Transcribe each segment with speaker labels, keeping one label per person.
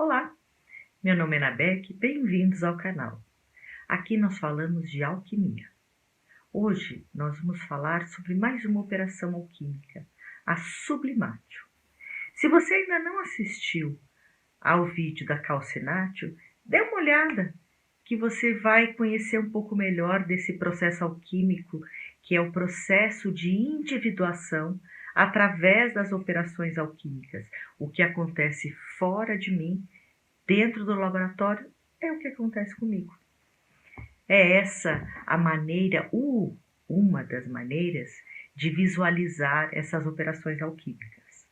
Speaker 1: Olá, meu nome é Nabeck, bem-vindos ao canal. Aqui nós falamos de alquimia. Hoje nós vamos falar sobre mais uma operação alquímica, a Sublimatio. Se você ainda não assistiu ao vídeo da Calcinatio, dê uma olhada que você vai conhecer um pouco melhor desse processo alquímico, que é o processo de individuação através das operações alquímicas. O que acontece fora de mim, dentro do laboratório, é o que acontece comigo. É essa a maneira, uma das maneiras de visualizar essas operações alquímicas.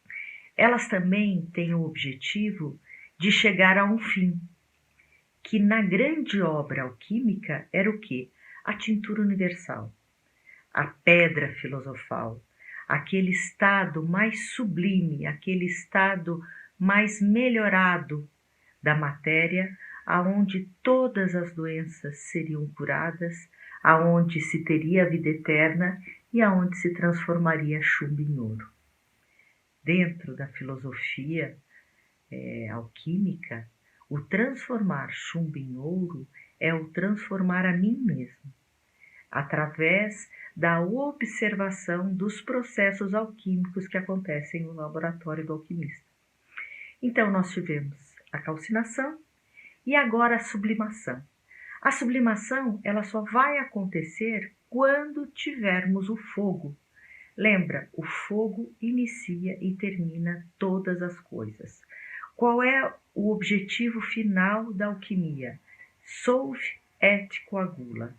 Speaker 1: Elas também têm o objetivo de chegar a um fim, que na grande obra alquímica era o quê? A tintura universal, a pedra filosofal, aquele estado mais sublime, aquele estado mais melhorado da matéria, aonde todas as doenças seriam curadas, aonde se teria a vida eterna e aonde se transformaria chumbo em ouro. Dentro da filosofia alquímica, o transformar chumbo em ouro é o transformar a mim mesmo, através da observação dos processos alquímicos que acontecem no laboratório do alquimista. Então, nós tivemos a calcinação e agora a sublimação. A sublimação, ela só vai acontecer quando tivermos o fogo. Lembra, o fogo inicia e termina todas as coisas. Qual é o objetivo final da alquimia? Solve et coagula.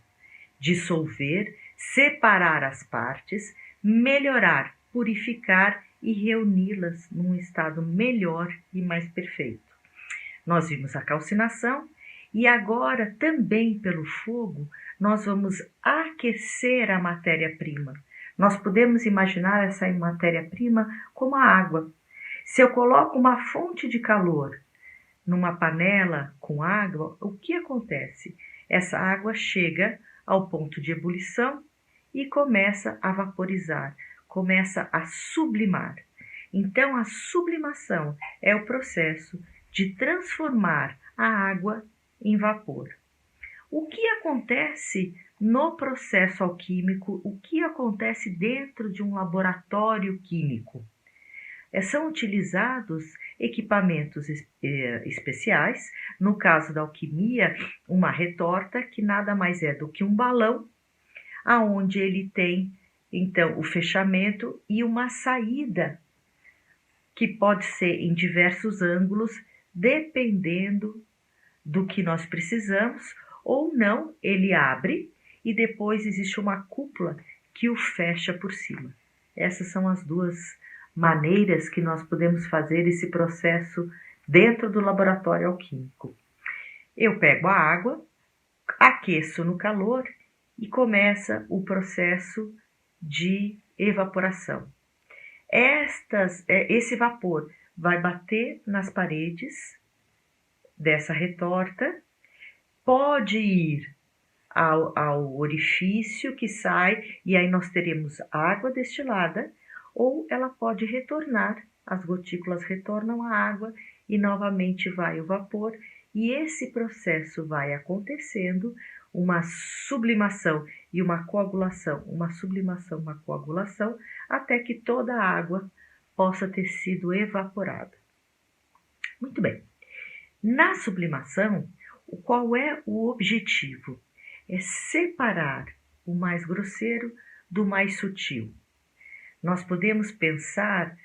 Speaker 1: Dissolver, separar as partes, melhorar, purificar e reuni-las num estado melhor e mais perfeito. Nós vimos a calcinação e agora também pelo fogo nós vamos aquecer a matéria-prima. Nós podemos imaginar essa matéria-prima como a água. Se eu coloco uma fonte de calor numa panela com água, o que acontece? Essa água chega ao ponto de ebulição e começa a vaporizar, começa a sublimar. Então, a sublimação é o processo de transformar a água em vapor. O que acontece no processo alquímico? O que acontece dentro de um laboratório químico? São utilizados equipamentos especiais, no caso da alquimia, uma retorta que nada mais é do que um balão, aonde ele tem então o fechamento e uma saída que pode ser em diversos ângulos, dependendo do que nós precisamos, ou não, ele abre e depois existe uma cúpula que o fecha por cima. Essas são as duas maneiras que nós podemos fazer esse processo dentro do laboratório alquímico. Eu pego a água, aqueço no calor e começa o processo de evaporação. Esse vapor vai bater nas paredes dessa retorta, pode ir ao orifício que sai e aí nós teremos água destilada, ou ela pode retornar, as gotículas retornam à água e novamente vai o vapor, e esse processo vai acontecendo, uma sublimação e uma coagulação, uma sublimação, uma coagulação, até que toda a água possa ter sido evaporada. Muito bem. Na sublimação, qual é o objetivo? É separar o mais grosseiro do mais sutil. Nós podemos pensar,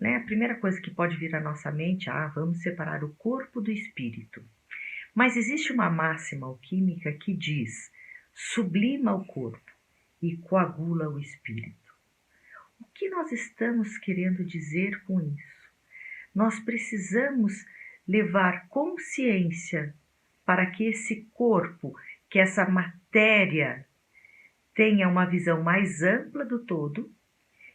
Speaker 1: a primeira coisa que pode vir à nossa mente, vamos separar o corpo do espírito. Mas existe uma máxima alquímica que diz, sublima o corpo e coagula o espírito. O que nós estamos querendo dizer com isso? Nós precisamos levar consciência para que esse corpo, que essa matéria tenha uma visão mais ampla do todo,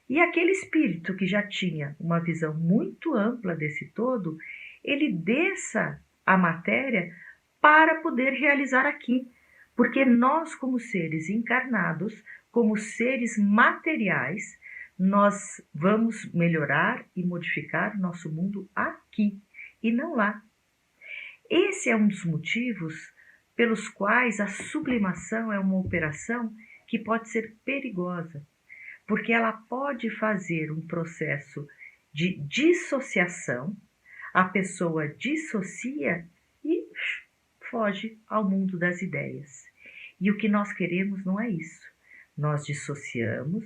Speaker 1: e aquele espírito que já tinha uma visão muito ampla desse todo, ele desça a matéria para poder realizar aqui. Porque nós, como seres encarnados, como seres materiais, nós vamos melhorar e modificar nosso mundo aqui e não lá. Esse é um dos motivos pelos quais a sublimação é uma operação que pode ser perigosa, porque ela pode fazer um processo de dissociação, a pessoa dissocia e foge ao mundo das ideias. E o que nós queremos não é isso. Nós dissociamos,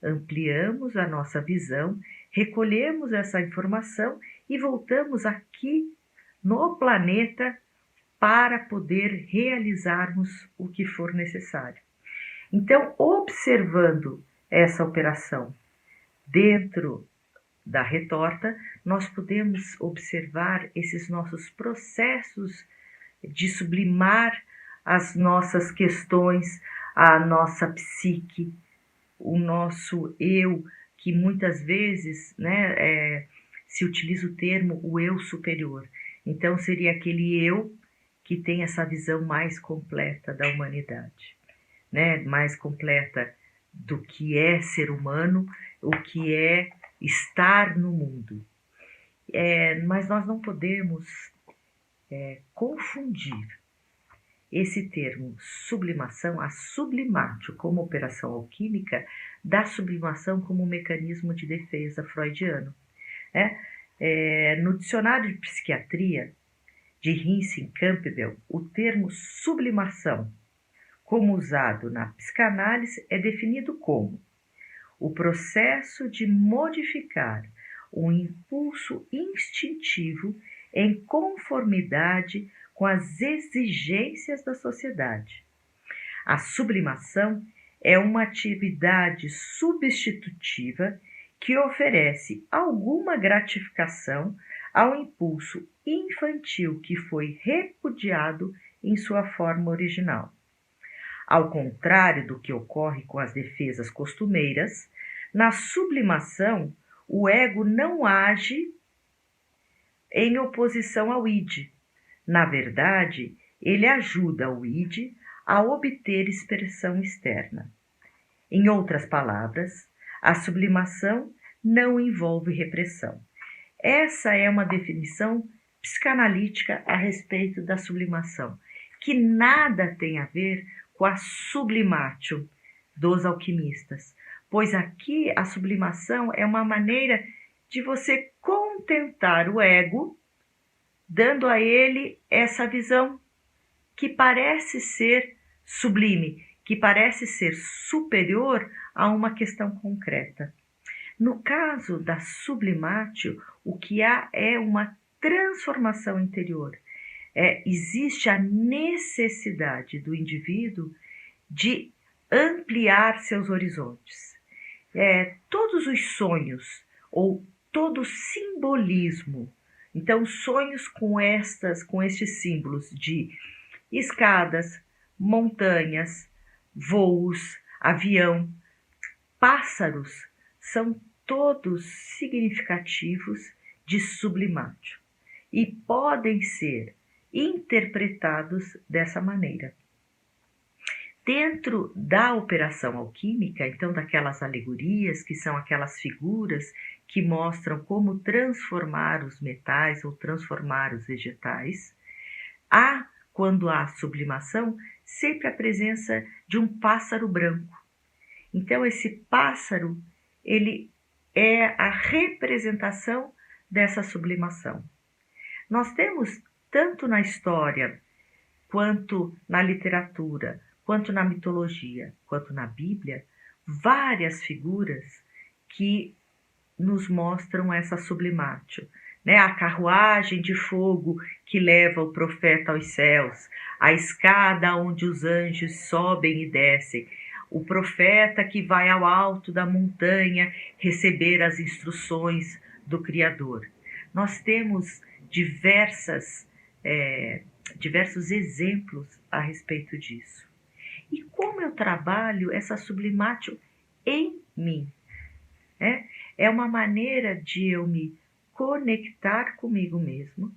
Speaker 1: ampliamos a nossa visão, recolhemos essa informação e voltamos aqui no planeta para poder realizarmos o que for necessário. Então, observando essa operação dentro da retorta, nós podemos observar esses nossos processos de sublimar as nossas questões, a nossa psique, o nosso eu, que muitas vezes se utiliza o termo o eu superior. Então, seria aquele eu que tem essa visão mais completa da humanidade, mais completa do que é ser humano, o que é estar no mundo. Mas nós não podemos confundir esse termo sublimação, a sublimatio como operação alquímica, da sublimação como mecanismo de defesa freudiano. No dicionário de psiquiatria de Hinson Campbell, o termo sublimação, como usado na psicanálise, é definido como o processo de modificar um impulso instintivo em conformidade com as exigências da sociedade. A sublimação é uma atividade substitutiva que oferece alguma gratificação ao impulso infantil que foi repudiado em sua forma original. Ao contrário do que ocorre com as defesas costumeiras, na sublimação o ego não age em oposição ao id. Na verdade, ele ajuda o id a obter expressão externa. Em outras palavras, a sublimação não envolve repressão. Essa é uma definição psicanalítica a respeito da sublimação, que nada tem a ver com a sublimatio dos alquimistas, pois aqui a sublimação é uma maneira de você contentar o ego, dando a ele essa visão que parece ser sublime, que parece ser superior a uma questão concreta. No caso da sublimatio, o que há é uma transformação interior. Existe a necessidade do indivíduo de ampliar seus horizontes. Todos os sonhos ou todo simbolismo, então sonhos com estes símbolos de escadas, montanhas, voos, avião, pássaros, são todos significativos de sublimatio e podem ser interpretados dessa maneira. Dentro da operação alquímica, então daquelas alegorias, que são aquelas figuras que mostram como transformar os metais ou transformar os vegetais, quando há sublimação, sempre a presença de um pássaro branco. Então esse pássaro, ele é a representação dessa sublimação. Nós temos, tanto na história, quanto na literatura, quanto na mitologia, quanto na Bíblia, várias figuras que nos mostram essa sublimatio. A carruagem de fogo que leva o profeta aos céus, a escada onde os anjos sobem e descem, o profeta que vai ao alto da montanha receber as instruções do Criador. Nós temos diversos exemplos a respeito disso. E como eu trabalho essa sublimatio em mim? É uma maneira de eu me conectar comigo mesmo,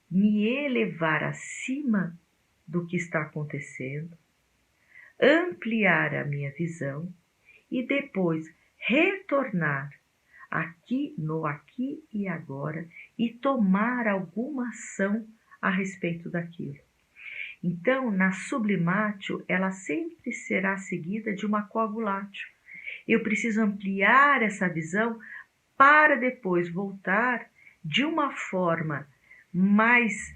Speaker 1: me elevar acima do que está acontecendo, ampliar a minha visão e depois retornar aqui e agora e tomar alguma ação a respeito daquilo. Então, na sublimatio, ela sempre será seguida de uma coagulatio. Eu preciso ampliar essa visão para depois voltar de uma forma mais,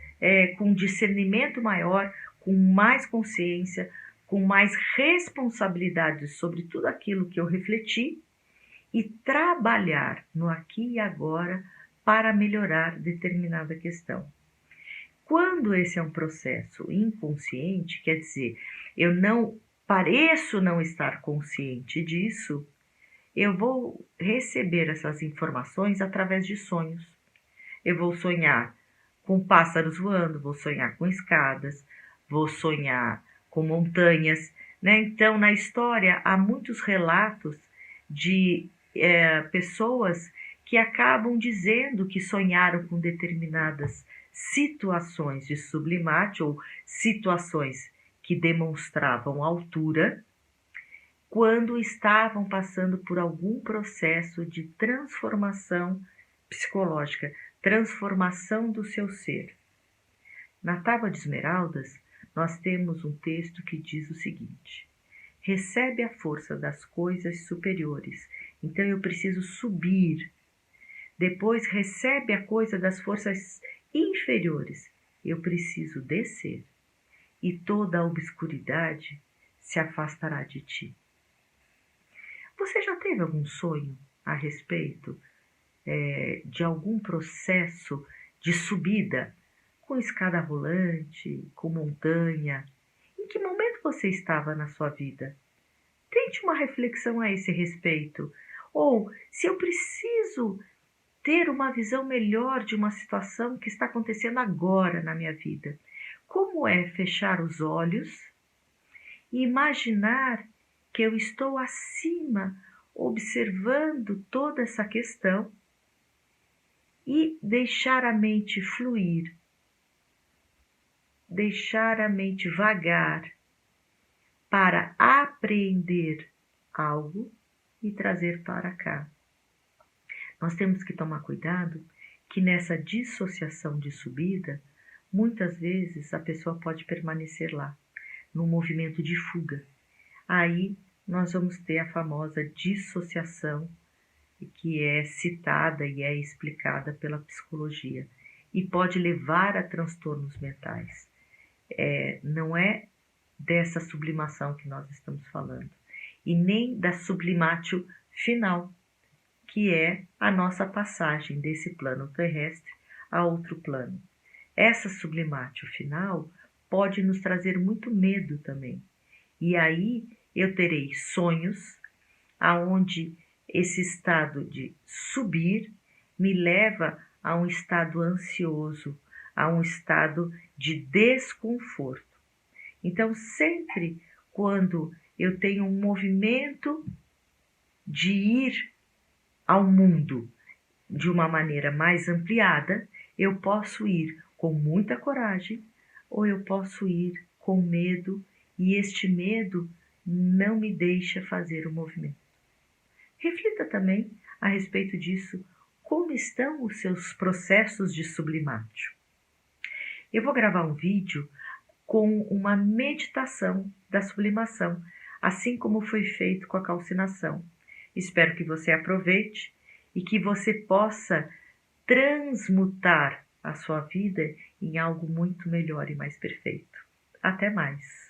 Speaker 1: com discernimento maior, com mais consciência, com mais responsabilidade sobre tudo aquilo que eu refleti e trabalhar no aqui e agora para melhorar determinada questão. Quando esse é um processo inconsciente, quer dizer, eu não pareço não estar consciente disso, eu vou receber essas informações através de sonhos. Eu vou sonhar com pássaros voando, vou sonhar com escadas, vou sonhar com montanhas, né? Então, na história, há muitos relatos de pessoas que acabam dizendo que sonharam com determinadas situações de sublimatio ou situações que demonstravam altura, quando estavam passando por algum processo de transformação psicológica, transformação do seu ser. Na Tábua de Esmeraldas, nós temos um texto que diz o seguinte: recebe a força das coisas superiores, então eu preciso subir. Depois recebe a coisa das forças inferiores, eu preciso descer. E toda a obscuridade se afastará de ti. Você já teve algum sonho a respeito de algum processo de subida, com escada rolante, com montanha? Em que momento você estava na sua vida? Tente uma reflexão a esse respeito. Ou, se eu preciso ter uma visão melhor de uma situação que está acontecendo agora na minha vida, como é fechar os olhos e imaginar que eu estou acima, observando toda essa questão e deixar a mente fluir, deixar a mente vagar para apreender algo e trazer para cá. Nós temos que tomar cuidado que nessa dissociação de subida, muitas vezes a pessoa pode permanecer lá, num movimento de fuga. Aí nós vamos ter a famosa dissociação, que é citada e é explicada pela psicologia, e pode levar a transtornos mentais. Não é dessa sublimação que nós estamos falando, e nem da sublimatio final, que é a nossa passagem desse plano terrestre a outro plano. Essa sublimatio final pode nos trazer muito medo também. E aí eu terei sonhos aonde esse estado de subir me leva a um estado ansioso, a um estado de desconforto. Então, sempre quando eu tenho um movimento de ir ao mundo de uma maneira mais ampliada, eu posso ir com muita coragem ou eu posso ir com medo, e este medo não me deixa fazer o movimento. Reflita também a respeito disso, como estão os seus processos de sublimatio. Eu vou gravar um vídeo com uma meditação da sublimação, assim como foi feito com a calcinação. Espero que você aproveite e que você possa transmutar a sua vida em algo muito melhor e mais perfeito. Até mais!